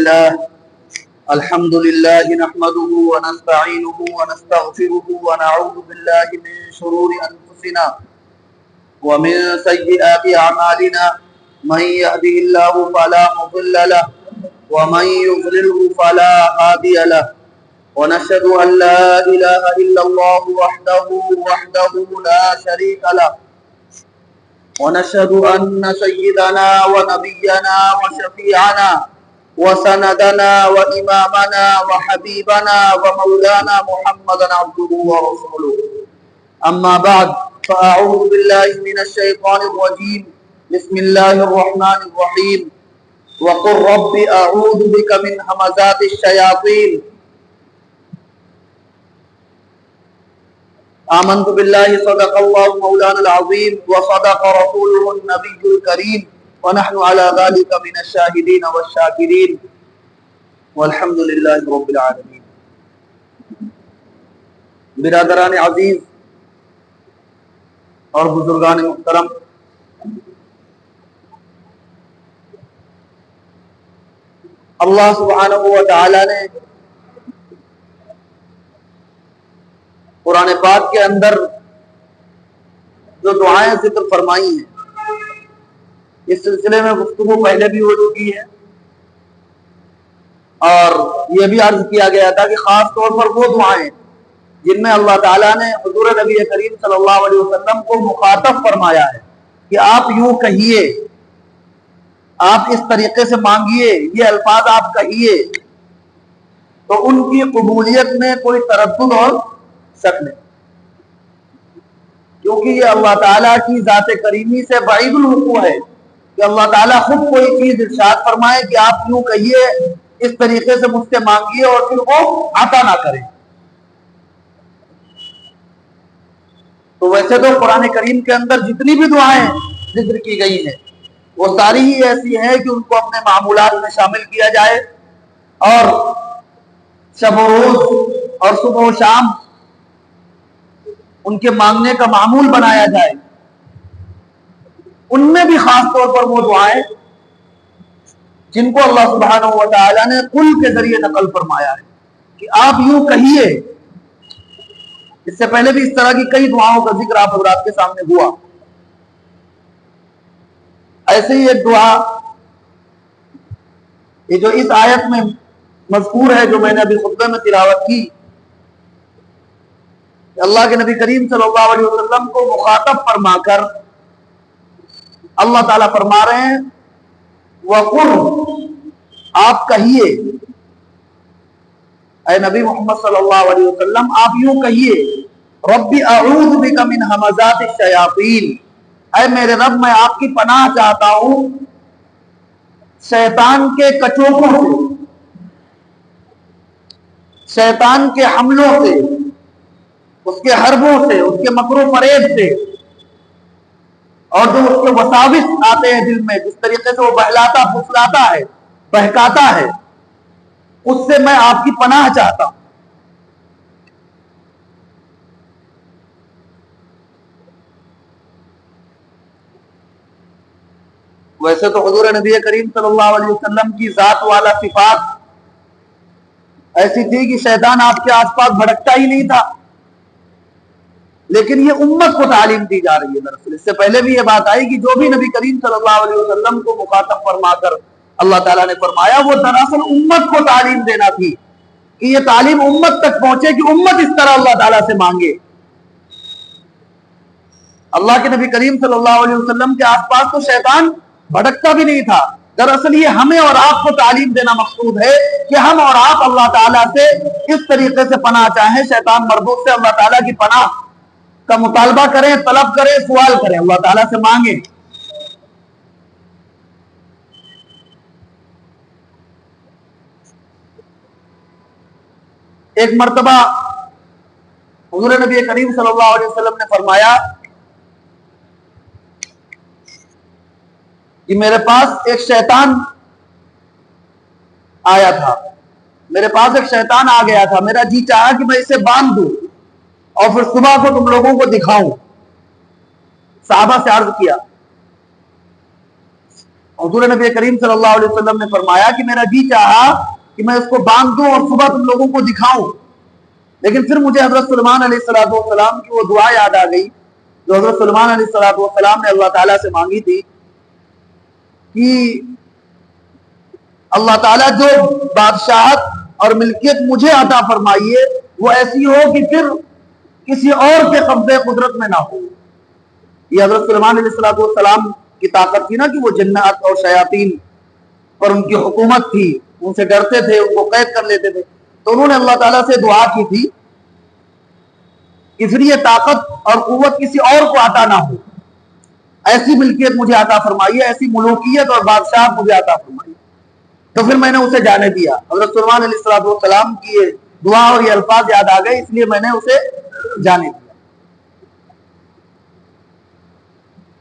لله الحمد لله نحمده ونستعينه ونستغفره ونعوذ بالله من شرور أنفسنا ومن سيئات أعمالنا من يهده الله فلا مضل له ومن يضلله فلا هادي له ونشهد أن لا إله إلا الله وحده لا شريك له ونشهد أن سيدنا ونبينا وشفيعنا وسندنا وإمامنا وحبيبنا ومولانا محمدا عبده ورسوله أما بعد فأعوذ بالله من الشيطان الرجيم بسم الله الرحمن الرحيم وقل رب أعوذ بك من همزات الشياطين آمنت بالله صدق الله مولانا العظيم وصدق رسوله النبي الكريم ونحن على ذلك من الشاهدين والشاكرين والحمد لله رب العالمين. برادران عزیز اور بزرگان محترم، اللہ سبحانہ و تعالی نے قرآن پاک کے اندر جو دعائیں ذکر فرمائی ہیں، اس سلسلے میں گفتگو پہلے بھی ہو چکی ہے اور یہ بھی عرض کیا گیا تھا کہ خاص طور پر وہ دعائیں جن میں اللہ تعالیٰ نے حضور نبی کریم صلی اللہ علیہ وسلم کو مخاطب فرمایا ہے کہ آپ یوں کہیے، آپ اس طریقے سے مانگیے، یہ الفاظ آپ کہیے، تو ان کی قبولیت میں کوئی تردد اور شک نہیں، کیونکہ یہ اللہ تعالیٰ کی ذات کریمی سے بعید الوقوع ہے کہ اللہ تعالیٰ خود کوئی چیز ارشاد فرمائے کہ آپ یوں کہیے، اس طریقے سے مجھ سے مانگیے اور پھر وہ عطا نہ کرے. تو ویسے تو قرآن کریم کے اندر جتنی بھی دعائیں ذکر کی گئی ہیں وہ ساری ہی ایسی ہیں کہ ان کو اپنے معمولات میں شامل کیا جائے اور شب و روز اور صبح و شام ان کے مانگنے کا معمول بنایا جائے. ان میں بھی خاص طور پر وہ دعائیں جن کو اللہ سبحانہ و تعالی نے قل کے ذریعے نقل فرمایا ہے کہ آپ یوں کہیے. اس سے پہلے بھی اس طرح کی کئی دعاؤں کا ذکر آپ حضرات کے سامنے ہوا. ایسے ہی ایک دعا یہ جو اس آیت میں مذکور ہے، جو میں نے ابھی خطبے میں تلاوت کی، اللہ کے نبی کریم صلی اللہ علیہ وسلم کو مخاطب فرما کر اللہ تعالیٰ فرما رہے ہیں وَقُلْ، آپ کہیے، اے نبی محمد صلی اللہ علیہ وسلم آپ یوں کہیے، رب اعوذ بک من ہمزات الشیاطین، اے میرے رب میں آپ کی پناہ چاہتا ہوں شیطان کے کچوکوں سے، شیطان کے حملوں سے، اس کے حربوں سے، اس کے مکر و فریب سے، اور جو اس کے وساوس آتے ہیں دل میں، جس طریقے سے وہ بہلاتا پھسلاتا ہے، بہکاتا ہے، اس سے میں آپ کی پناہ چاہتا ہوں. ویسے تو حضور نبی کریم صلی اللہ علیہ وسلم کی ذات والا صفات ایسی تھی کہ شیطان آپ کے آس پاس بھڑکتا ہی نہیں تھا، لیکن یہ امت کو تعلیم دی جا رہی ہے. دراصل اس سے پہلے بھی یہ بات آئی کہ جو بھی نبی کریم صلی اللہ علیہ وسلم کو مخاطب فرما کر اللہ تعالیٰ نے فرمایا وہ دراصل امت کو تعلیم دینا تھی کہ یہ تعلیم امت تک پہنچے کہ امت اس طرح اللہ تعالیٰ سے مانگے. اللہ کے نبی کریم صلی اللہ علیہ وسلم کے آس پاس تو شیطان بھڑکتا بھی نہیں تھا. دراصل یہ ہمیں اور آپ کو تعلیم دینا مقصود ہے کہ ہم اور آپ اللہ تعالیٰ سے اس طریقے سے پناہ چاہیں، شیطان مردود سے اللہ تعالیٰ کی پناہ کا مطالبہ کریں، طلب کریں، سوال کریں، اللہ تعالیٰ سے مانگیں. ایک مرتبہ حضور نبی کریم صلی اللہ علیہ وسلم نے فرمایا کہ میرے پاس ایک شیطان آیا تھا، میرے پاس ایک شیطان آ گیا تھا، میرا جی چاہا کہ میں اسے باندھ دوں اور پھر صبح کو تم لوگوں کو دکھاؤں. صحابہ سے عرض کیا حضور نبی کریم صلی اللہ علیہ وسلم نے فرمایا کہ میرا جی چاہا کہ میں اس کو باندھ دوں اور صبح تم لوگوں کو دکھاؤں، لیکن پھر مجھے حضرت سلیمان علیہ السلام کی وہ دعا یاد آ گئی جو حضرت سلیمان علیہ السلام نے اللہ تعالیٰ سے مانگی تھی کہ اللہ تعالیٰ جو بادشاہت اور ملکیت مجھے عطا فرمائیے وہ ایسی ہو کہ پھر کسی اور کے قبضے قدرت میں نہ ہو۔ یہ حضرت سلیمان علیہ السلام کی طاقت تھی نا کہ وہ جنات اور شیاطین پر ان کی حکومت تھی، ان سے ڈرتے تھے، ان کو قید کر لیتے تھے، تو انہوں نے اللہ تعالیٰ سے دعا کی تھی کہ پھر یہ طاقت اور قوت کسی اور کو عطا نہ ہو، ایسی ملکیت مجھے عطا فرمائیے، ایسی ملوکیت اور بادشاہت مجھے عطا فرمائیے۔ تو پھر میں نے اسے جانے دیا۔ حضرت سلیمان علیہ السلام کی یہ دعا اور یہ الفاظ یاد آ گئے، اس لیے میں نے اسے جانے دیا۔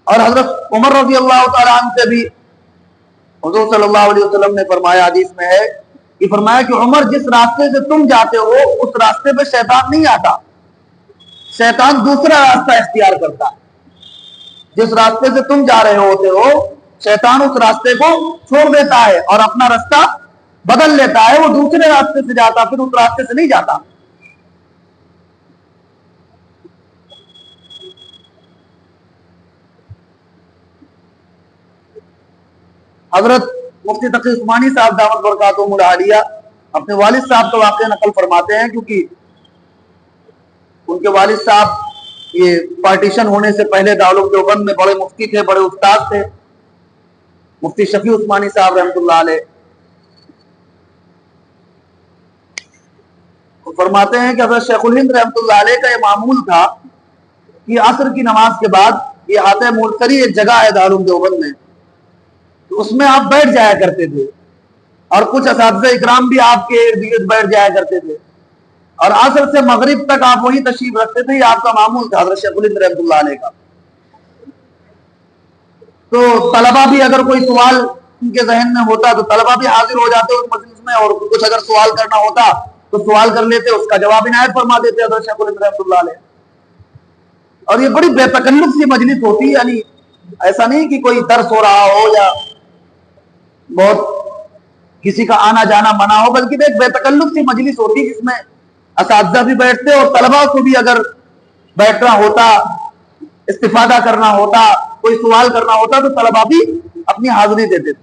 اور حضرت عمر رضی اللہ تعالیٰ عنہ سے بھی حضور صلی اللہ علیہ وسلم نے فرمایا، حدیث میں ہے کہ فرمایا کہ عمر جس راستے سے تم جاتے ہو اس راستے پہ شیطان نہیں آتا، شیطان دوسرا راستہ اختیار کرتا ہے۔ جس راستے سے تم جا رہے ہوتے ہو شیطان اس راستے کو چھوڑ دیتا ہے اور اپنا راستہ بدل لیتا ہے، وہ دوسرے راستے سے جاتا، پھر اس راستے سے نہیں جاتا۔ حضرت مفتی تقی عثمانی صاحب دعوت برکاتہم العالیہ اپنے والد صاحب کا واقعہ نقل فرماتے ہیں، کیونکہ ان کے والد صاحب یہ پارٹیشن ہونے سے پہلے دارالعلوم دیوبند میں بڑے مفتی تھے، بڑے استاد تھے، مفتی شفیع عثمانی صاحب رحمۃ اللہ علیہ۔ فرماتے ہیں کہ حضرت شیخ الہند رحمۃ اللہ علیہ کا یہ معمول تھا کہ عصر کی نماز کے بعد یہ ہاتھ ملتری ایک جگہ ہے دارالعلوم دیوبند میں، تو اس میں آپ بیٹھ جایا کرتے تھے اور کچھ اساتذہ اکرام بھی آپ کے ارد گرد بیٹھ جایا کرتے تھے، اور عصر سے مغرب تک آپ وہی تشریف رکھتے تھے۔ یہ آپ کا معمول تھا حضرت شیخ الہند رحمۃ اللہ علیہ کا۔ تو طلبہ بھی اگر کوئی سوال ان کے ذہن میں ہوتا تو طلبہ بھی حاضر ہو جاتے اس مجلس میں، اور کچھ اگر سوال کرنا ہوتا تو سوال کر لیتے، اس کا جواب عنایت فرما دیتے حضرت شیخ الہند رحمۃ اللہ علیہ۔ اور یہ بڑی بے تکلف سی مجلس ہوتی، یعنی ایسا نہیں کہ کوئی درس ہو رہا ہو یا بہت کسی کا آنا جانا منع ہو، بلکہ ایک بے تکلف سی مجلس ہوتی جس میں اساتذہ بھی بیٹھتے اور طلبہ کو بھی اگر بیٹھنا ہوتا، استفادہ کرنا ہوتا، کوئی سوال کرنا ہوتا تو طلبہ بھی اپنی حاضری دیتے تھے۔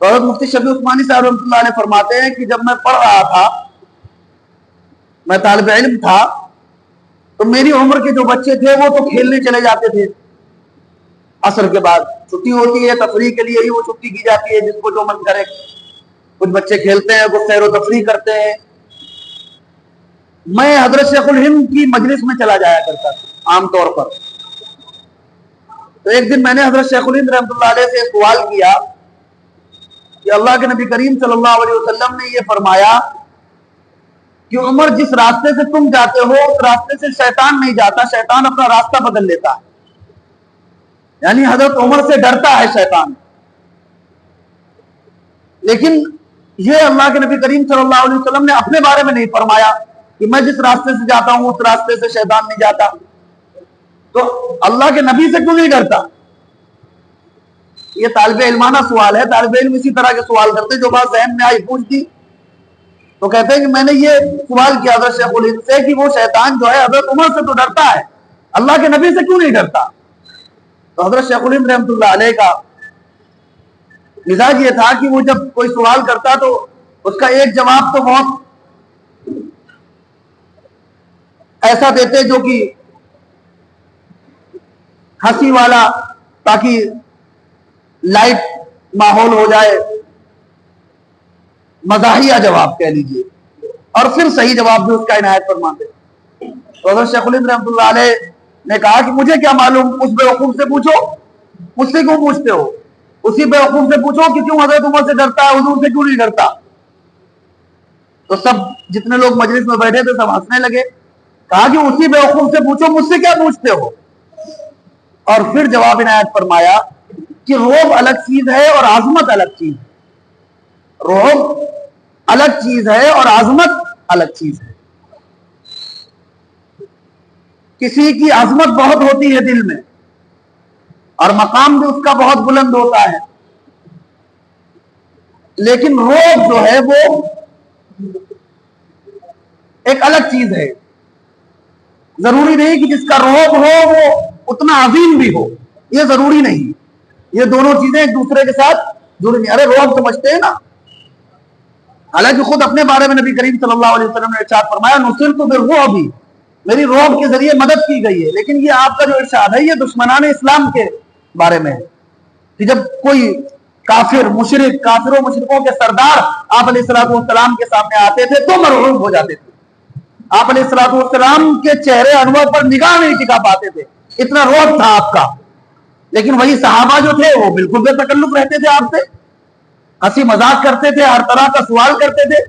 حضرت مفتی شفیع عثمانی صاحب رحمۃ اللہ علیہ فرماتے ہیں کہ جب میں پڑھ رہا تھا، میں طالب علم تھا، تو میری عمر کے جو بچے تھے وہ تو کھیلنے چلے جاتے تھے۔ عصر کے بعد چھٹی ہوتی ہے، تفریح کے لیے ہی وہ چھٹی کی جاتی ہے، جس کو جو من کرے۔ کچھ بچے کھیلتے ہیں، کچھ سیر و تفریح کرتے ہیں۔ میں حضرت شیخ الہند کی مجلس میں چلا جایا کرتا تھا عام طور پر۔ تو ایک دن میں نے حضرت شیخ الہند رحمۃ اللہ علیہ سے سوال کیا کہ اللہ کے نبی کریم صلی اللہ علیہ وسلم نے یہ فرمایا کہ عمر جس راستے سے تم جاتے ہو اس راستے سے شیطان نہیں جاتا، شیطان اپنا راستہ بدل لیتا ہے، یعنی حضرت عمر سے ڈرتا ہے شیطان۔ لیکن یہ اللہ کے نبی کریم صلی اللہ علیہ وسلم نے اپنے بارے میں نہیں فرمایا کہ میں جس راستے سے جاتا ہوں اس راستے سے شیطان نہیں جاتا، تو اللہ کے نبی سے کیوں نہیں ڈرتا؟ یہ طالب علمانہ سوال ہے، طالب علم اسی طرح کے سوال کرتے جو بات ذہن میں آئی پوچھتی، تو کہتے ہیں کہ میں نے یہ سوال کیا حضرت شیخ الہند سے کہ وہ شیطان جو ہے حضرت عمر سے تو ڈرتا ہے، اللہ کے نبی سے کیوں نہیں ڈرتا؟ تو حضرت شیخ الہند رحمۃ اللہ علیہ کا مزاج یہ تھا کہ وہ جب کوئی سوال کرتا تو اس کا ایک جواب تو بہت ایسا دیتے جو کہ ہنسی والا، تاکہ لائٹ ماحول ہو جائے، مزاحیہ جواب کہہ لیجئے، اور پھر صحیح جواب بھی اس کا عنایت فرماتے۔ تو حضرت شیخ الہند رحمۃ اللہ علیہ نے کہا کہ مجھے کیا معلوم، اس بیوقوف سے پوچھو، مجھ سے کیوں پوچھتے ہو؟ اسی بیوقوف سے پوچھو کہ کیوں حضرت عمر سے ڈرتا ہے، حضور سے کیوں نہیں ڈرتا؟ تو سب جتنے لوگ مجلس میں بیٹھے تھے سب ہنسنے لگے۔ کہا کہ اسی بیوقوف سے پوچھو، مجھ سے کیا پوچھتے ہو؟ اور پھر جواب عنایت فرمایا کہ رعب الگ چیز ہے اور عظمت الگ چیز ہے، رعب الگ چیز ہے اور عظمت الگ چیز ہے۔ کسی کی عظمت بہت ہوتی ہے دل میں، اور مقام بھی اس کا بہت بلند ہوتا ہے، لیکن روب جو ہے وہ ایک الگ چیز ہے. ضروری نہیں کہ جس کا روب ہو وہ اتنا عظیم بھی ہو، یہ ضروری نہیں. یہ دونوں چیزیں ایک دوسرے کے ساتھ ضروری نہیں. ارے روب سمجھتے ہیں نا، حالانکہ خود اپنے بارے میں نبی کریم صلی اللہ علیہ وسلم نے ارشاد فرمایا نصرت بالرعب، میری روب کے ذریعے مدد کی گئی ہے. لیکن یہ آپ کا جو ارشاد ہے یہ دشمنان اسلام کے بارے میں ہے کہ جب کوئی کافر مشرک، کافروں مشرکوں کے سردار آپ علیہ السلام کے سامنے آتے تھے تو مرعوب ہو جاتے تھے. آپ علیہ السلام کے چہرے انور پر نگاہ نہیں ٹکا پاتے تھے، اتنا روب تھا آپ کا. لیکن وہی صحابہ جو تھے وہ بالکل بے تکلف رہتے تھے، آپ سے ہنسی مذاق کرتے تھے، ہر طرح کا سوال کرتے تھے.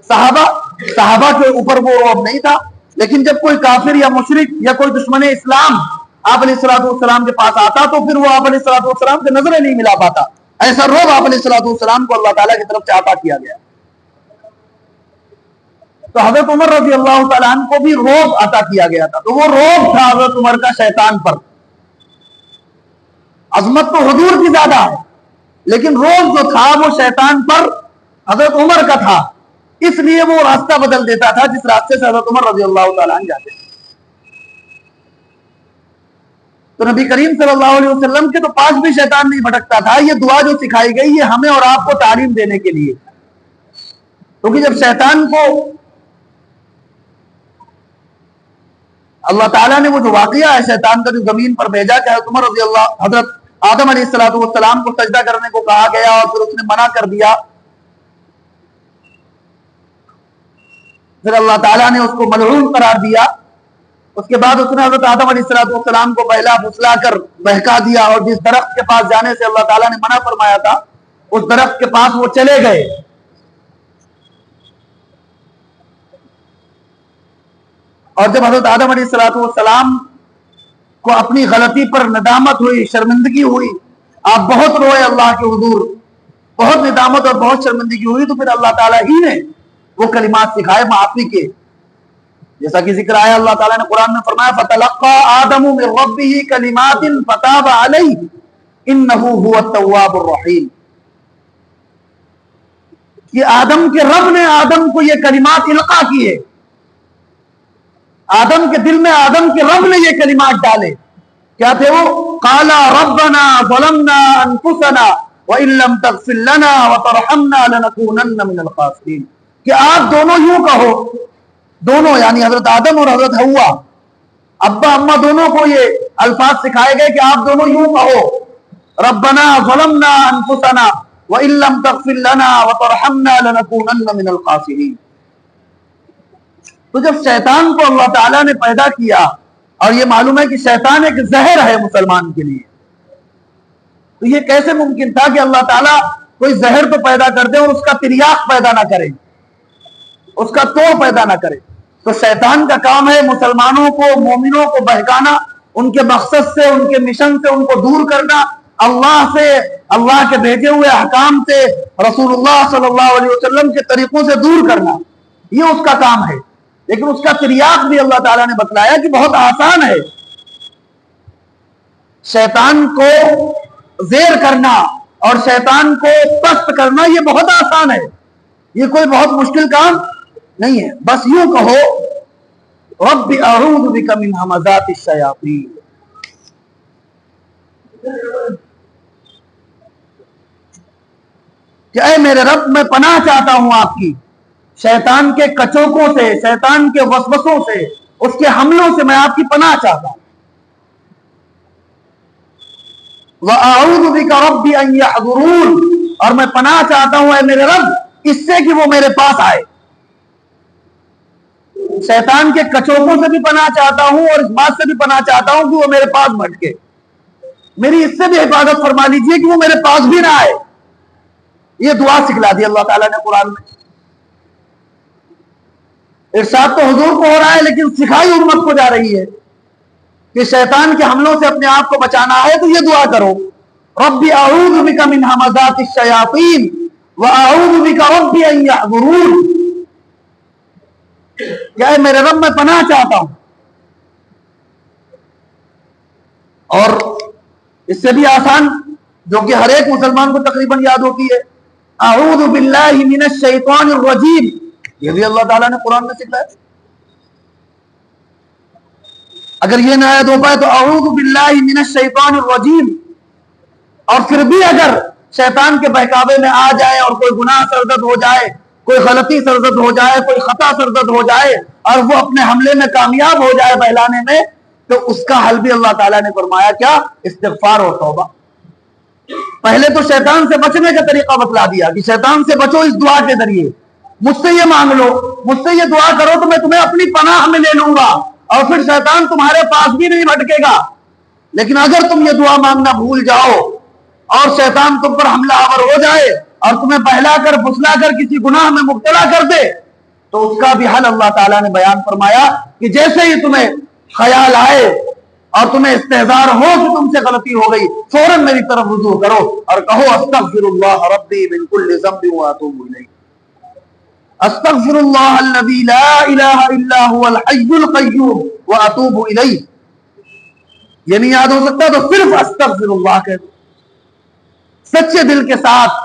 صحابہ کے اوپر وہ روب نہیں تھا. لیکن جب کوئی کافر یا مشرک یا کوئی دشمن اسلام آپ علیہ السلام کے پاس آتا تو پھر وہ آپ علیہ السلام سے نظریں نہیں ملا پاتا. ایسا روب آپ علیہ السلام کو اللہ تعالیٰ کی طرف سے عطا کیا گیا. تو حضرت عمر رضی اللہ تعالیٰ عنہ کو بھی روب عطا کیا گیا تھا. تو وہ روب تھا حضرت عمر کا شیطان پر. عظمت تو حضور کی زیادہ ہے، لیکن روب جو تھا وہ شیطان پر حضرت عمر کا تھا. اس لیے وہ راستہ بدل دیتا تھا جس راستے سے حضرت عمر رضی اللہ تعالیٰ عنہ جاتے تھے. تو نبی کریم صلی اللہ علیہ وسلم کے تو پاس بھی شیطان نہیں بھٹکتا تھا. یہ دعا جو سکھائی گئی یہ ہمیں اور آپ کو تعلیم دینے کے لیے، کیونکہ جب شیطان کو اللہ تعالیٰ نے وہ جو واقعہ ہے شیطان کا جو زمین پر بھیجا کہ حضرت آدم علیہ السلام کو سجدہ کرنے کو کہا گیا اور پھر اس نے منع کر دیا، پھر اللہ تعالیٰ نے اس کو ملعون قرار دیا. اس کے بعد اس نے حضرت آدم علیہ السلام کو بہلا پھسلا کر بہکا دیا، اور جس درخت کے پاس جانے سے اللہ تعالیٰ نے منع فرمایا تھا اس درخت کے پاس وہ چلے گئے. اور جب حضرت آدم علیہ السلام کو اپنی غلطی پر ندامت ہوئی، شرمندگی ہوئی، آپ بہت روئے اللہ کے حضور، بہت ندامت اور بہت شرمندگی ہوئی، تو پھر اللہ تعالیٰ ہی نے وہ کلمات سکھائے معافی کے. جیسا کہ ذکر آیا اللہ تعالیٰ نے قرآن میں فرمایا فَتَلَقَّى آدَمُ مِن رَبِّهِ كَلِمَاتٍ فَتَابَ عَلَيْهِ إِنَّهُ هُوَ التَّوَّابُ الرَّحِيمُ. یہ آدم کے رب نے آدم کو یہ کلمات القا کیے، آدم کے دل میں آدم کے رب نے یہ کلمات ڈالے. کیا تھے وہ؟ قَالَ رَبَّنَا ظَلَمْنَا أَنفُسَنَا وَإِن لَّمْ تَغْفِرْ لَنَا وَتَرْحَمْنَا لَنَكُونَنَّ مِنَ الْخَاسِرِينَ. کہ آپ دونوں یوں کہو، دونوں یعنی حضرت آدم اور حضرت حوا، ابا اماں دونوں کو یہ الفاظ سکھائے گئے کہ آپ دونوں یوں کہو ربنا ظلمنا انفسنا وان لم تغفر لنا وترحمنا لنكونن من الخاسرین. تو جب شیطان کو اللہ تعالیٰ نے پیدا کیا، اور یہ معلوم ہے کہ شیطان ایک زہر ہے مسلمان کے لیے، تو یہ کیسے ممکن تھا کہ اللہ تعالیٰ کوئی زہر تو پیدا کر دے اور اس کا تریاق پیدا نہ کرے، اس کا توڑ پیدا نہ کرے. تو شیطان کا کام ہے مسلمانوں کو، مومنوں کو بہکانا، ان کے مقصد سے، ان کے مشن سے ان کو دور کرنا، اللہ سے، اللہ کے بھیجے ہوئے احکام سے، رسول اللہ صلی اللہ علیہ وسلم کے طریقوں سے دور کرنا، یہ اس کا کام ہے. لیکن اس کا تریاق بھی اللہ تعالیٰ نے بتلایا کہ بہت آسان ہے. شیطان کو زیر کرنا اور شیطان کو پست کرنا یہ بہت آسان ہے، یہ کوئی بہت مشکل کام نہیں ہے. بس یوں کہو رب اعوذ بک من ہمزات الشیاطین، کہ اے میرے رب میں پناہ چاہتا ہوں آپ کی شیطان کے کچوکوں سے، شیطان کے وسوسوں سے، اس کے حملوں سے میں آپ کی پناہ چاہتا ہوں. وَأَعُوذُ بِكَ رَبِّ أَن يَحْضُرُونَ، اور میں پناہ چاہتا ہوں اے میرے رب اس سے کہ وہ میرے پاس آئے. شیطان کے کچوکوں سے بھی پناہ چاہتا ہوں اور اس بات سے بھی پناہ چاہتا ہوں کہ وہ میرے پاس بھٹکے. میری اس سے بھی حفاظت فرما لیجیے کہ وہ میرے پاس بھی نہ آئے. یہ دعا سکھلا دی اللہ تعالیٰ نے قرآن میں. ارشاد تو حضور کو ہو رہا ہے لیکن سکھائی امت کو جا رہی ہے کہ شیطان کے حملوں سے اپنے آپ کو بچانا ہے تو یہ دعا کرو رب اعوذ بک من ہمزات الشیاطین واعوذ بک رب ان یحضرون، کہ میرے رب میں پناہ چاہتا ہوں. اور اس سے بھی آسان جو کہ ہر ایک مسلمان کو تقریباً یاد ہوتی ہے، اعوذ باللہ من الشیطان الرجیم، یہ بھی اللہ تعالیٰ نے قرآن میں سکھلایا ہے۔ اگر یہ نہ یاد ہو پائے تو اعوذ باللہ من الشیطان الرجیم، اور پھر بھی اگر شیطان کے بہکاوے میں آ جائے اور کوئی گناہ سرزد ہو جائے، کوئی غلطی سرزد ہو جائے، کوئی خطا سرزد ہو جائے اور وہ اپنے حملے میں کامیاب ہو جائے بہلانے میں، تو اس کا حل بھی اللہ تعالیٰ نے فرمایا کیا؟ استغفار اور توبہ۔ پہلے تو شیطان سے بچنے کا طریقہ بتلا دیا کہ شیطان سے بچو اس دعا کے ذریعے، مجھ سے یہ مانگ لو، مجھ سے یہ دعا کرو تو میں تمہیں اپنی پناہ میں لے لوں گا، اور پھر شیطان تمہارے پاس بھی نہیں بھٹکے گا۔ لیکن اگر تم یہ دعا مانگنا بھول جاؤ اور شیطان تم پر حملہ آور ہو جائے اور تمہیں بہلا کر پھسلا کر کسی گناہ میں مبتلا کر دے، تو اس کا بھی حل اللہ تعالیٰ نے بیان فرمایا کہ جیسے ہی تمہیں خیال آئے اور تمہیں استحضار ہو کہ تم سے غلطی ہو گئی، فوراً میری طرف رجوع کرو اور کہو استغفر اللہ ربی من کل ذنب واتوب الیہ، استغفر اللہ الذی لا الہ الا هو الحی القیوم واتوب الیہ۔ یہ نہیں یاد ہو سکتا تو صرف استغفر اللہ کہہ دو، سچے دل کے ساتھ،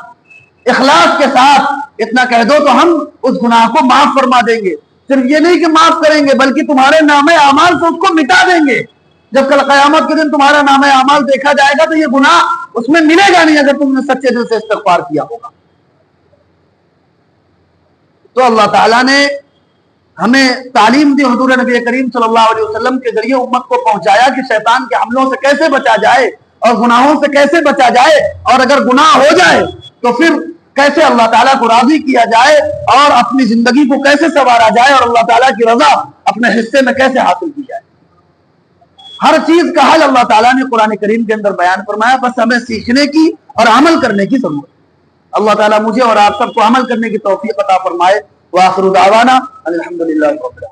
اخلاص کے ساتھ اتنا کہہ دو تو ہم اس گناہ کو معاف فرما دیں گے۔ صرف یہ نہیں کہ معاف کریں گے بلکہ تمہارے نام اعمال سے اس کو مٹا دیں گے۔ جب کل قیامت کے دن تمہارا نام اعمال دیکھا جائے گا تو یہ گناہ اس میں ملے گا نہیں اگر تم نے سچے دل سے استغفار کیا ہوگا۔ تو اللہ تعالیٰ نے ہمیں تعلیم دی، حضور نبی کریم صلی اللہ علیہ وسلم کے ذریعے امت کو پہنچایا کہ شیطان کے حملوں سے کیسے بچا جائے اور گناہوں سے کیسے بچا جائے، اور اگر گناہ ہو جائے تو پھر کیسے اللہ تعالیٰ کو راضی کیا جائے اور اپنی زندگی کو کیسے سنوارا جائے اور اللہ تعالیٰ کی رضا اپنے حصے میں کیسے حاصل کی جائے۔ ہر چیز کا حل اللہ تعالیٰ نے قرآن کریم کے اندر بیان فرمایا، بس ہمیں سیکھنے کی اور عمل کرنے کی ضرورت ہے۔ اللہ تعالیٰ مجھے اور آپ سب کو عمل کرنے کی توفیق عطا فرمائے۔ وآخر دعوانا الحمدللہ رب العالمین۔